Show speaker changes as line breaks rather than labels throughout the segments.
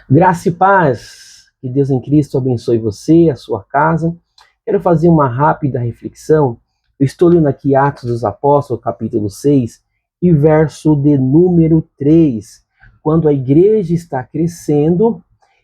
Graça e paz, que Deus em Cristo abençoe você, a sua casa. Quero fazer uma rápida reflexão. Eu estou lendo aqui Atos dos Apóstolos, capítulo 6, e verso de número 3. Quando a igreja está crescendo,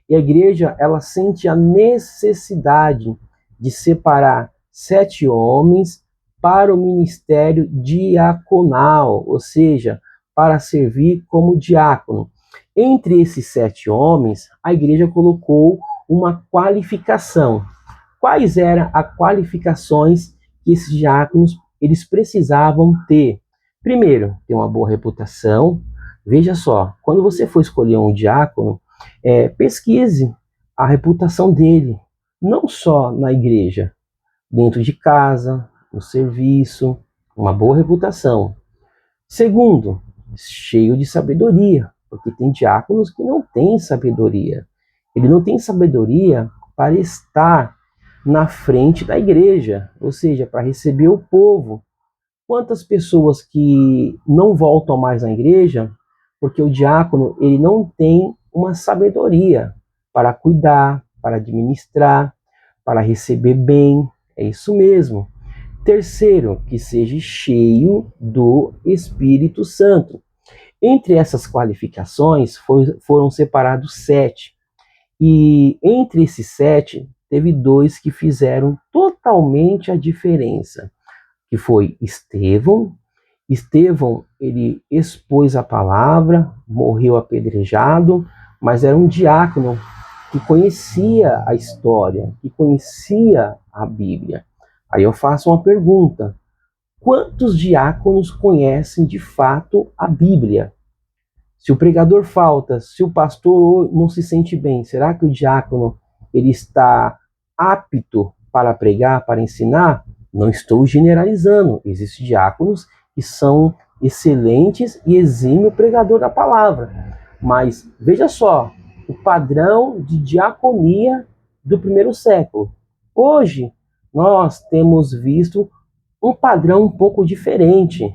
e a igreja ela sente a necessidade de separar 7 homens para o ministério diaconal, ou seja, para servir como diácono. Entre esses 7 homens, a igreja colocou uma qualificação. Quais eram as qualificações que esses diáconos eles precisavam ter? Primeiro, ter uma boa reputação. Veja só, quando você for escolher um diácono, pesquise a reputação dele, não só na igreja, dentro de casa, no serviço, uma boa reputação. Segundo, cheio de sabedoria, porque tem diáconos que não têm sabedoria. Ele não tem sabedoria para estar na frente da igreja, ou seja, para receber o povo. Quantas pessoas que não voltam mais à igreja porque o diácono ele não tem uma sabedoria para cuidar, para administrar, para receber bem. É isso mesmo. Terceiro, que seja cheio do Espírito Santo. Entre essas qualificações foram separados 7. E entre esses 7, teve 2 que fizeram totalmente a diferença, que foi Estevão. Estevão, ele expôs a palavra, morreu apedrejado, mas era um diácono que conhecia a história, que conhecia a Bíblia. Aí eu faço uma pergunta: quantos diáconos conhecem de fato a Bíblia? Se o pregador falta, se o pastor não se sente bem, será que o diácono ele está apto para pregar, para ensinar? Não estou generalizando. Existem diáconos que são excelentes e exímio pregador da palavra. Mas veja só, o padrão de diaconia do primeiro século. Hoje, nós temos visto um padrão um pouco diferente.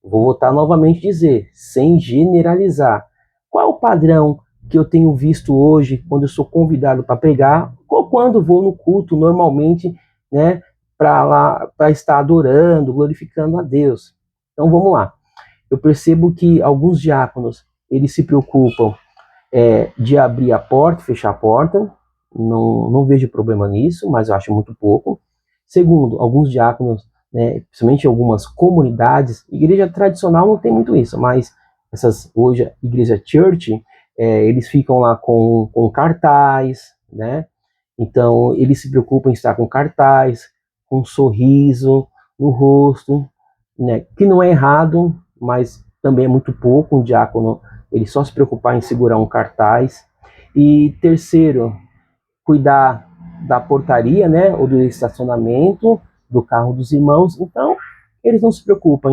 Vou voltar novamente a dizer, sem generalizar. Qual é o padrão que eu tenho visto hoje quando eu sou convidado para pregar ou quando vou no culto normalmente, né, para estar adorando, glorificando a Deus? Então vamos lá. Eu percebo que alguns diáconos eles se preocupam de abrir a porta, fechar a porta. Não vejo problema nisso, mas eu acho muito pouco. Segundo, alguns diáconos, principalmente em algumas comunidades, igreja tradicional não tem muito isso, mas essas hoje, igreja church, eles ficam lá com cartaz, né? Então, eles se preocupam em estar com cartaz, com um sorriso no rosto, né? Que não é errado, mas também é muito pouco. Um diácono, ele só se preocupar em segurar um cartaz. E terceiro, cuidar da portaria, né, ou do estacionamento do carro dos irmãos. Então, eles não se preocupam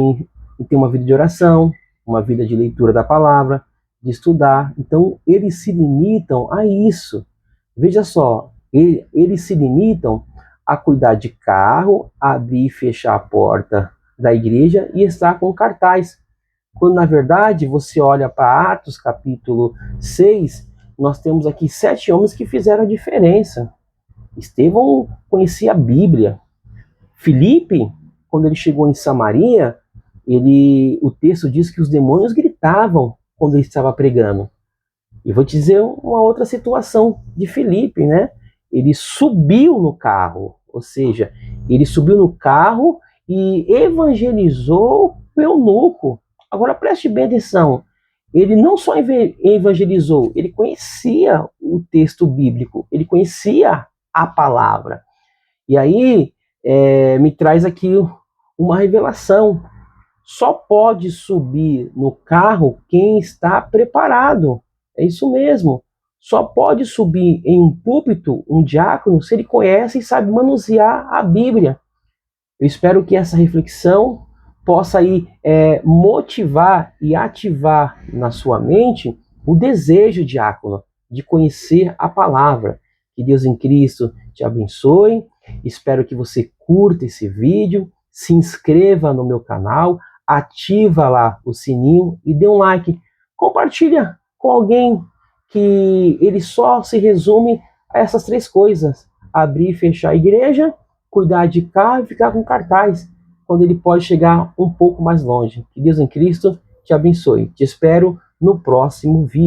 em ter uma vida de oração, uma vida de leitura da palavra, de estudar. Então, eles se limitam a isso. Veja só, eles se limitam a cuidar de carro, abrir e fechar a porta da igreja e estar com cartaz. Quando, na verdade, você olha para Atos capítulo 6, nós temos aqui 7 homens que fizeram a diferença. Estevão conhecia a Bíblia. Filipe, quando ele chegou em Samaria, o texto diz que os demônios gritavam quando ele estava pregando. E vou te dizer uma outra situação de Filipe, né? Ele subiu no carro, ou seja, ele subiu no carro e evangelizou o eunuco. Agora preste bem atenção, ele não só evangelizou, ele conhecia o texto bíblico, ele conhecia a palavra. E aí me traz aqui uma revelação. Só pode subir no carro quem está preparado. É isso mesmo. Só pode subir em um púlpito um diácono se ele conhece e sabe manusear a Bíblia. Eu espero que essa reflexão possa aí motivar e ativar na sua mente o desejo, diácono, de conhecer a palavra. Que Deus em Cristo te abençoe. Espero que você curta esse vídeo, se inscreva no meu canal, ativa lá o sininho e dê um like. Compartilha com alguém que ele só se resume a essas três coisas: abrir e fechar a igreja, cuidar de carro e ficar com cartaz, quando ele pode chegar um pouco mais longe. Que Deus em Cristo te abençoe. Te espero no próximo vídeo.